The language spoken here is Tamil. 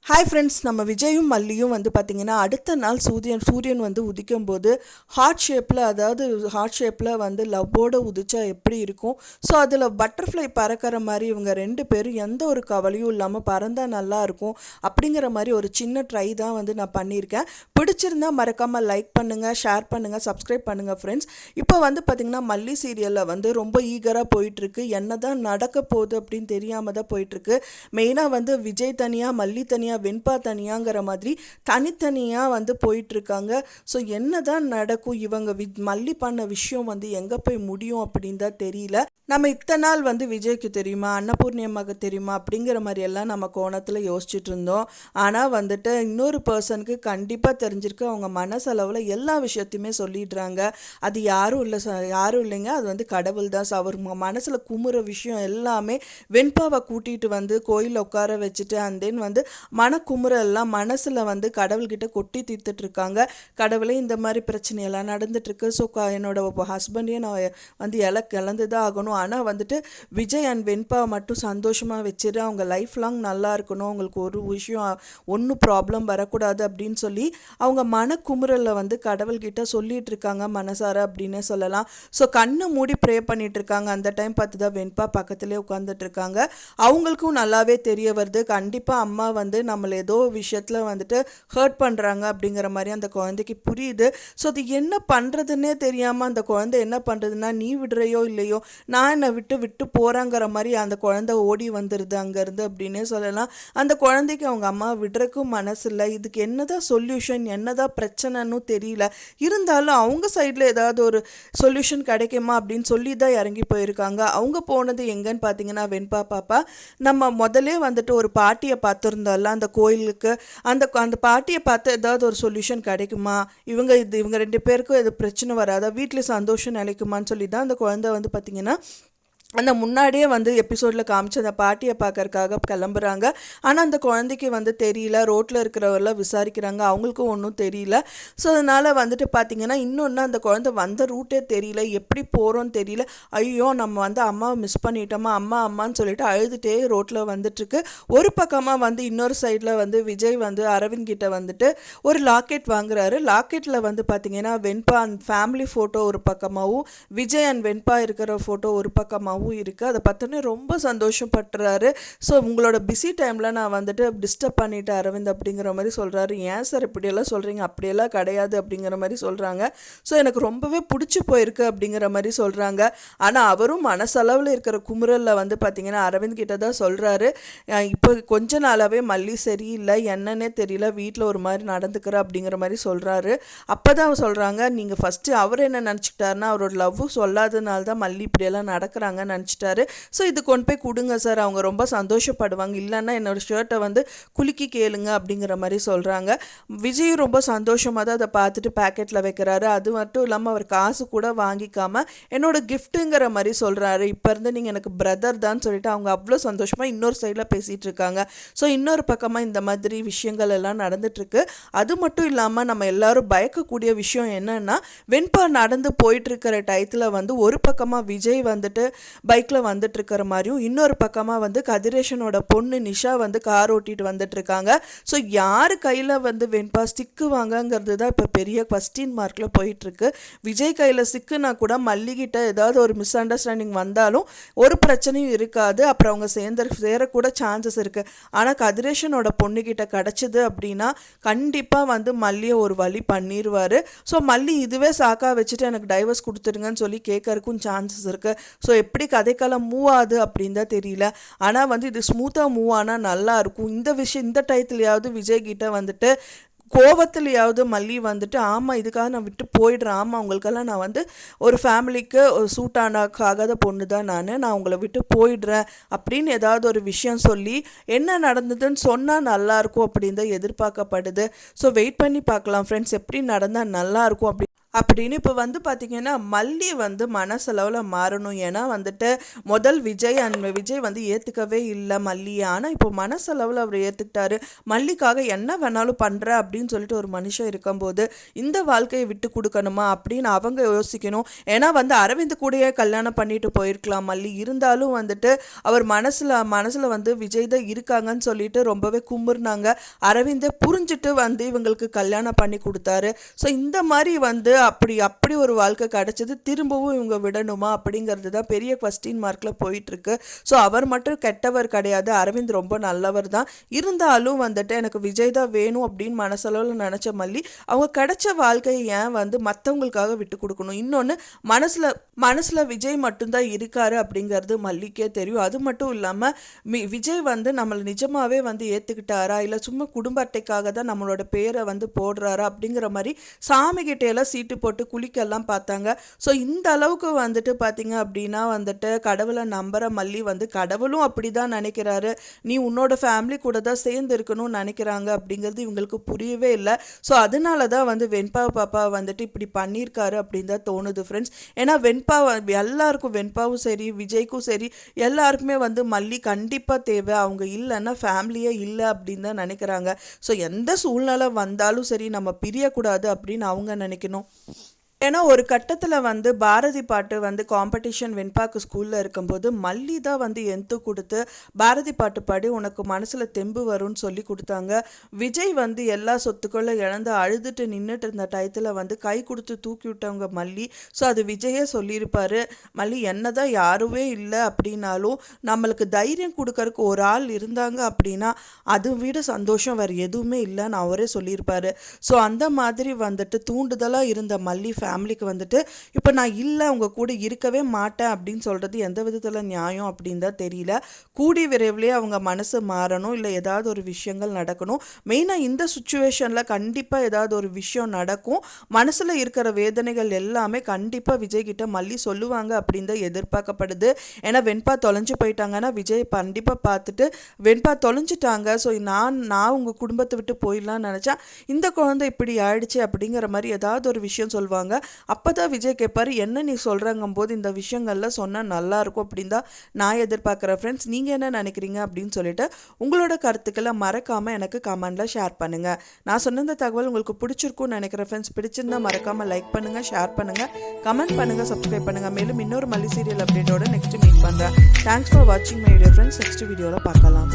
ஹாய் ஃப்ரெண்ட்ஸ், நம்ம விஜயும் மல்லியும் வந்து பார்த்திங்கன்னா அடுத்த நாள் சூரியன் வந்து உதிக்கும் போது ஹார்ட் ஷேப்பில் வந்து லவ்வோடு உதிச்சா எப்படி இருக்கும். ஸோ அதில் பட்டர்ஃப்ளை பறக்கிற மாதிரி இவங்க ரெண்டு பேரும் எந்த ஒரு கவலையும் இல்லாமல் பறந்தால் நல்லாயிருக்கும் அப்படிங்கிற மாதிரி ஒரு சின்ன ட்ரை தான் வந்து நான் பண்ணியிருக்கேன். பிடிச்சிருந்தா மறக்காமல் லைக் பண்ணுங்கள், ஷேர் பண்ணுங்கள், சப்ஸ்கிரைப் பண்ணுங்கள் ஃப்ரெண்ட்ஸ். இப்போ வந்து பார்த்திங்கன்னா மல்லி சீரியலில் வந்து ரொம்ப ஈகராக போயிட்டுருக்கு. என்ன தான் நடக்க போகுது அப்படின்னு தெரியாமல் தான் போயிட்டுருக்கு. மெயினாக வந்து விஜய் தனியாக, மல்லி தனியாக, வெண்பா தனியாங்கிற மாதிரி தனித்தனியாக வந்து போயிட்டுருக்காங்க. ஸோ என்ன தான் நடக்கும், இவங்க மல்லி பண்ண விஷயம் வந்து எங்கே போய் முடியும் அப்படின்னு தான் தெரியல. நம்ம இத்தனை நாள் வந்து விஜய்க்கு தெரியுமா, அன்னபூர்ணி அம்மாவுக்கு தெரியுமா அப்படிங்கிற மாதிரி எல்லாம் நம்ம கோணத்தில் யோசிச்சுட்டு இருந்தோம். ஆனால் வந்துட்டு இன்னொரு பர்சனுக்கு கண்டிப்பாக தெரிஞ்சிருக்கு. அவங்க மனசளவில் எல்லா விஷயத்தையுமே சொல்லிடுறாங்க. அது யாரும் இல்லைங்க, அது வந்து கடவுள் தான். அவர் மனசில் குமுற விஷயம் எல்லாமே வெண்பாவை கூட்டிகிட்டு வந்து கோயிலில் உட்கார வச்சுட்டு அண்ட் தென் வந்து மனக்குமுறெல்லாம் மனசில் வந்து கடவுள்கிட்ட கொட்டி தீர்த்துட்ருக்காங்க. கடவுளே இந்த மாதிரி பிரச்சனையெல்லாம் நடந்துட்டுருக்கு. ஸோ என்னோட ஹஸ்பண்டையும் நான் வந்து இழந்து தான் ஆகணும். ஆனால் வந்துட்டு விஜய் அண்ட் வெண்பா மட்டும் சந்தோஷமாக வச்சுட்டு அவங்க லைஃப் லாங் நல்லா இருக்கணும், அவங்களுக்கு ஒரு விஷயம் ஒன்றும் ப்ராப்ளம் வரக்கூடாது அப்படின்னு சொல்லி அவங்க மனக்குமுறலில் வந்து கடவுள்கிட்ட சொல்லிகிட்டு இருக்காங்க மனசார அப்படின்னே சொல்லலாம். ஸோ கண்ணை மூடி ப்ரே பண்ணிட்டு இருக்காங்க. அந்த டைம் பார்த்து தான் வெண்பா பக்கத்துலேயே உட்காந்துட்டு இருக்காங்க. அவங்களுக்கும் நல்லாவே தெரிய வருது, கண்டிப்பாக அம்மா வந்து நம்மளை ஏதோ விஷயத்தில் வந்துட்டு ஹர்ட் பண்ணுறாங்க அப்படிங்கிற மாதிரி அந்த குழந்தைக்கு புரியுது. ஸோ அது என்ன பண்ணுறதுன்னே தெரியாமல் அந்த குழந்தை என்ன பண்ணுறதுன்னா, நீ விடுறையோ இல்லையோ நான் என்னை விட்டு போகிறாங்கிற மாதிரி அந்த குழந்தை ஓடி வந்துடுது அங்கேருந்து அப்படின்னே சொல்லலாம். அந்த குழந்தைக்கு அவங்க அம்மா விடுறக்கும் மனசு இல்லை. இதுக்கு என்னதான் சொல்யூஷன், என்னதான் பிரச்சனைன்னு தெரியல. இருந்தாலும் அவங்க சைடில் ஏதாவது ஒரு சொல்யூஷன் கிடைக்குமா அப்படின்னு சொல்லி தான் இறங்கி போயிருக்காங்க. அவங்க போனது எங்கன்னு பார்த்தீங்கன்னா வெண்பா பாப்பா நம்ம முதலே வந்துட்டு ஒரு பாட்டியை பார்த்துருந்தோம்ல அந்த கோயிலுக்கு, அந்த பாட்டியை பார்த்து ஏதாவது ஒரு சொல்யூஷன் கிடைக்குமா, இவங்க ரெண்டு பேருக்கும் எது பிரச்சனை வராதா, வீட்டில் சந்தோஷம் நிலைக்குமான்னு சொல்லி தான் அந்த குழந்தை வந்து பார்த்திங்கன்னா அந்த முன்னாடியே வந்து எபிசோடில் காமிச்சு அந்த பாட்டியை பார்க்கறக்காக கிளம்புறாங்க. ஆனால் அந்த குழந்தைக்கு வந்து தெரியல. ரோட்டில் இருக்கிறவரெல்லாம் விசாரிக்கிறாங்க, அவங்களுக்கும் ஒன்றும் தெரியல. ஸோ அதனால் வந்துட்டு பார்த்திங்கன்னா இன்னொன்று அந்த குழந்தை வந்த ரூட்டே தெரியல, எப்படி போகிறோன்னு தெரியல. ஐயோ நம்ம வந்து அம்மாவை மிஸ் பண்ணிட்டோமா, அம்மான்னு சொல்லிட்டு அழுதுகிட்டே ரோட்டில் வந்துட்டுருக்கு. ஒரு பக்கமாக வந்து இன்னொரு சைடில் வந்து விஜய் வந்து அரவிந்த் கிட்ட வந்துட்டு ஒரு லாக்கெட் வாங்குறாரு. லாக்கெட்டில் வந்து பார்த்திங்கன்னா வெண்பா அண்ட் ஃபேமிலி ஃபோட்டோ ஒரு பக்கமாகவும், விஜய் அண்ட் வெண்பா இருக்கிற ஃபோட்டோ ஒரு பக்கமாகவும் இருக்குது. அதை பார்த்தோன்னே ரொம்ப சந்தோஷப்படுறாரு. ஸோ உங்களோட பிஸி டைமில் நான் வந்துட்டு டிஸ்டர்ப் பண்ணிட்டேன் அரவிந்த் அப்படிங்கிற மாதிரி சொல்கிறாரு. ஏன் சார் இப்படியெல்லாம் சொல்கிறீங்க, அப்படியெல்லாம் கிடையாது அப்படிங்கிற மாதிரி சொல்கிறாங்க. ஸோ எனக்கு ரொம்பவே பிடிச்சி போயிருக்கு அப்படிங்கிற மாதிரி சொல்கிறாங்க. ஆனால் அவரும் மனசளவில் இருக்கிற குமுறலில் வந்து பார்த்திங்கன்னா அரவிந்த் கிட்ட தான் சொல்கிறாரு, இப்போ கொஞ்ச நாளாகவே மல்லி சரியில்லை, என்னன்னே தெரியல, வீட்டில் ஒரு மாதிரி நடந்துக்கிற அப்படிங்கிற மாதிரி சொல்கிறாரு. அப்போ தான் சொல்கிறாங்க, நீங்கள் ஃபஸ்ட்டு அவர் என்ன நினச்சிக்கிட்டாருன்னா அவரோட லவ் சொல்லாதனால தான் மல்லி இப்படியெல்லாம் நடக்கிறாங்க நினச்சிட்டாரு. ஸோ இது கொண்டு போய் கொடுங்க சார், அவங்க ரொம்ப சந்தோஷப்படுவாங்க, இல்லைன்னா என்னோடய ஷர்ட்டை வந்து குலுக்கி கேளுங்க அப்படிங்கிற மாதிரி சொல்கிறாங்க. விஜய் ரொம்ப சந்தோஷமாக தான் அதை பார்த்துட்டு பேக்கெட்டில் வைக்கிறாரு. அது மட்டும் இல்லாமல் அவர் காசு கூட வாங்கிக்காமல் என்னோட கிஃப்ட்டுங்கிற மாதிரி சொல்கிறாரு. இப்போ இருந்து நீங்கள் எனக்கு பிரதர் தான் சொல்லிட்டு அவங்க அவ்வளோ சந்தோஷமாக இன்னொரு சைடில் பேசிகிட்டு இருக்காங்க. ஸோ இன்னொரு பக்கமாக இந்த மாதிரி விஷயங்கள் எல்லாம் நடந்துட்டுருக்கு. அது மட்டும் இல்லாமல் நம்ம எல்லாரும் பயக்கக்கூடிய விஷயம் என்னன்னா, வெண்பா நடந்து போயிட்டுருக்கிற டயத்தில் வந்து ஒரு பக்கமாக விஜய் வந்துட்டு பைக்கில் வந்துட்டு இருக்கிற மாதிரியும், இன்னொரு பக்கமாக வந்து கதிரேஷனோட பொண்ணு நிஷா வந்து கார் ஓட்டிட்டு வந்துட்டு இருக்காங்க. ஸோ யார் கையில் வந்து வெண்பா சிக்குவாங்கங்கிறது தான் இப்போ பெரிய கொஸ்டின் மார்க்கில் போயிட்டுருக்கு. விஜய் கையில் சிக்குனா கூட மல்லிகிட்ட ஏதாவது ஒரு மிஸ் அண்டர்ஸ்டாண்டிங் வந்தாலும் ஒரு பிரச்சனையும் இருக்காது, அப்புறம் அவங்க சேரக்கூட சான்சஸ் இருக்குது. ஆனால் கதிரேஷனோட பொண்ணுக்கிட்ட கிடச்சிது அப்படின்னா கண்டிப்பாக வந்து மல்லியை ஒரு வழி பண்ணிடுவார். ஸோ மல்லி இதுவே சாக்கா வச்சுட்டு எனக்கு டைவர்ஸ் கொடுத்துருங்கன்னு சொல்லி கேட்கறக்கும் சான்சஸ் இருக்குது. ஸோ எப்படி கதைக்காலம் மூவ் ஆகுது அப்படின்னு தான் தெரியல. ஆனால் வந்து இது ஸ்மூத்தாக மூவ் ஆனால் நல்லாயிருக்கும். இந்த டயத்துலையாவது விஜய் கிட்ட வந்துட்டு கோவத்துலையாவது மல்லி வந்துட்டு ஆமாம் இதுக்காக நான் விட்டு போயிடுறேன், ஆமாம் உங்களுக்கெல்லாம் நான் வந்து ஒரு ஃபேமிலிக்கு ஒரு ஆகாத பொண்ணு தான் நான் உங்களை விட்டு போயிடுறேன் அப்படின்னு ஏதாவது ஒரு விஷயம் சொல்லி என்ன நடந்ததுன்னு சொன்னால் நல்லாயிருக்கும் அப்படின்னு தான் எதிர்பார்க்கப்படுது. ஸோ வெயிட் பண்ணி பார்க்கலாம் ஃப்ரெண்ட்ஸ், எப்படி நடந்தால் நல்லாயிருக்கும் அப்படி அப்படின்னு இப்போ வந்து பார்த்தீங்கன்னா மல்லி வந்து மனசளவில் மாறணும். ஏன்னா வந்துட்டு முதல் விஜய் வந்து ஏற்றுக்கவே இல்லை மல்லியை. ஆனால் இப்போ மனசளவில் அவர் ஏற்றுக்கிட்டாரு. மல்லிக்காக என்ன வேணாலும் பண்ணுற அப்படின்னு சொல்லிட்டு ஒரு மனுஷன் இருக்கும்போது இந்த வாழ்க்கையை விட்டு கொடுக்கணுமா அப்படின்னு அவங்க யோசிக்கணும். ஏன்னா வந்து அரவிந்த் கூடயே கல்யாணம் பண்ணிட்டு போயிருக்கலாம் மல்லி. இருந்தாலும் வந்துட்டு அவர் மனசில் வந்து விஜய் தான் இருக்காங்கன்னு சொல்லிட்டு ரொம்பவே கும்பிடுனாங்க. அரவிந்தை புரிஞ்சுட்டு வந்து இவங்களுக்கு கல்யாணம் பண்ணி கொடுத்தாரு. ஸோ இந்த மாதிரி வந்து அப்படி ஒரு வாழ்க்கை கிடைச்சது திரும்பவும் இவங்க விடணுமா அப்படிங்கிறது தான் பெரிய கொஸ்டின் மார்க்கில் போயிட்டுருக்கு. ஸோ அவர் மட்டும் கெட்டவர் கிடையாது, அரவிந்த் ரொம்ப நல்லவர் தான். இருந்தாலும் வந்துட்டு எனக்கு விஜய் தான் வேணும் அப்படின்னு மனசளவில் நினச்ச மல்லி அவங்க கிடைச்ச வாழ்க்கையை ஏன் வந்து மற்றவங்களுக்காக விட்டு கொடுக்கணும். இன்னொன்று மனசில் விஜய் மட்டும்தான் இருக்காரு அப்படிங்கிறது மல்லிக்கே தெரியும். அது மட்டும் இல்லாமல் விஜய் வந்து நம்மளை நிஜமாகவே வந்து ஏற்றுக்கிட்டாரா இல்லை சும்மா குடும்ப அட்டைக்காக தான் நம்மளோட பேரை வந்து போடுறாரா அப்படிங்கிற மாதிரி சாமி கிட்டையெல்லாம் சீட்டு போட்டு குளிக்கெல்லாம் பார்த்தாங்க. ஸோ இந்த அளவுக்கு வந்துட்டு பார்த்தீங்க அப்படின்னா வந்துட்டு கடவுளை நம்புகிற மல்லி வந்து கடவுளும் அப்படி தான் நினைக்கிறாரு, நீ உன்னோட ஃபேமிலி கூட தான் சேர்ந்து இருக்கணும்னு நினைக்கிறாங்க அப்படிங்கிறது இவங்களுக்கு புரியவே இல்லை. ஸோ அதனால தான் வந்து வெண்பா பாப்பா வந்துட்டு இப்படி பண்ணியிருக்காரு அப்படின்னு தான் தோணுது ஃப்ரெண்ட்ஸ். ஏன்னா எல்லாருக்கும் வெண்பாவும் சரி விஜய்க்கும் சரி எல்லாருக்குமே வந்து மல்லி கண்டிப்பாக தேவை. அவங்க இல்லைன்னா ஃபேமிலியே இல்லை அப்படின்னு தான் நினைக்கிறாங்க. ஸோ எந்த சூழ்நிலை வந்தாலும் சரி நம்ம பிரியக்கூடாது அப்படின்னு அவங்க நினைக்கணும். ஏன்னா ஒரு கட்டத்தில் வந்து பாரதி பாட்டு வந்து காம்படிஷன் வெண்பாக்கு ஸ்கூலில் இருக்கும்போது மல்லி தான் வந்து எந்து கொடுத்து பாரதி பாட்டு பாடி உனக்கு மனசில் தெம்பு வரும்னு சொல்லி கொடுத்தாங்க. விஜய் வந்து எல்லா சொத்துக்களும் இழந்து அழுதுட்டு நின்றுட்டு இருந்த டயத்தில் வந்து கை கொடுத்து தூக்கி விட்டவங்க மல்லி. ஸோ அது விஜயே சொல்லியிருப்பார், மல்லி என்ன தான் யாருமே இல்லை அப்படின்னாலும் நம்மளுக்கு தைரியம் கொடுக்கறக்கு ஒரு ஆள் இருந்தாங்க அப்படின்னா அதை விட சந்தோஷம் வேறு எதுவுமே இல்லைன்னு அவரே சொல்லியிருப்பார். ஸோ அந்த மாதிரி வந்துட்டு தூண்டுதலாக இருந்த மல்லி ஃபேமிலிக்கு வந்துட்டு இப்போ நான் இல்லை உங்கள் கூட இருக்கவே மாட்டேன் அப்படின்னு சொல்கிறது எந்த விதத்தில் நியாயம் அப்படின்னு தான் தெரியல. கூடி விரைவிலே அவங்க மனசு மாறணும், இல்லை ஏதாவது ஒரு விஷயங்கள் நடக்கணும். மெயினாக இந்த சுச்சுவேஷனில் கண்டிப்பாக ஏதாவது ஒரு விஷயம் நடக்கும். மனசில் இருக்கிற வேதனைகள் எல்லாமே கண்டிப்பாக விஜய்கிட்ட மல்லி சொல்லுவாங்க அப்படின்னு தான் எதிர்பார்க்கப்படுது. ஏன்னா வெண்பா தொலைஞ்சு போயிட்டாங்கன்னா விஜய் கண்டிப்பாக பார்த்துட்டு வெண்பா தொலைஞ்சிட்டாங்க, ஸோ நான் உங்கள் குடும்பத்தை விட்டு போயிடலான்னு நினச்சேன், இந்த குழந்தை இப்படி ஆயிடுச்சு அப்படிங்கிற மாதிரி ஏதாவது ஒரு விஷயம் சொல்லுவாங்க. அப்போ தான் விஜய் கேட்பார், என்ன நீ சொல்கிறாங்கும் போது இந்த விஷயங்கள்லாம் சொன்னால் நல்லாயிருக்கும் அப்படின்னு தான் நான் எதிர்பார்க்குறேன். ஃப்ரெண்ட்ஸ் நீங்கள் என்ன நினைக்கிறீங்க அப்படின்னு சொல்லிட்டு உங்களோட கருத்துக்களை மறக்காமல் எனக்கு கமெண்டில் ஷேர் பண்ணுங்கள். நான் சொன்ன இந்த தகவல் உங்களுக்கு பிடிச்சிருக்கும்னு நினைக்கிறேன் ஃப்ரெண்ட்ஸ். பிடிச்சிருந்தால் மறக்காமல் லைக் பண்ணுங்கள், ஷேர் பண்ணுங்கள், கமெண்ட் பண்ணுங்கள், சப்ஸ்கிரைப் பண்ணுங்கள். மேலும் இன்னொரு மல்லி சீரியல் அப்டேட்டோட நெக்ஸ்ட் மீட் பண்ணுறேன். தேங்க்ஸ் ஃபார் வாட்சிங் மை வீடியோ ஃப்ரெண்ட்ஸ். நெக்ஸ்ட் வீடியோவில் பார்க்கலாம்.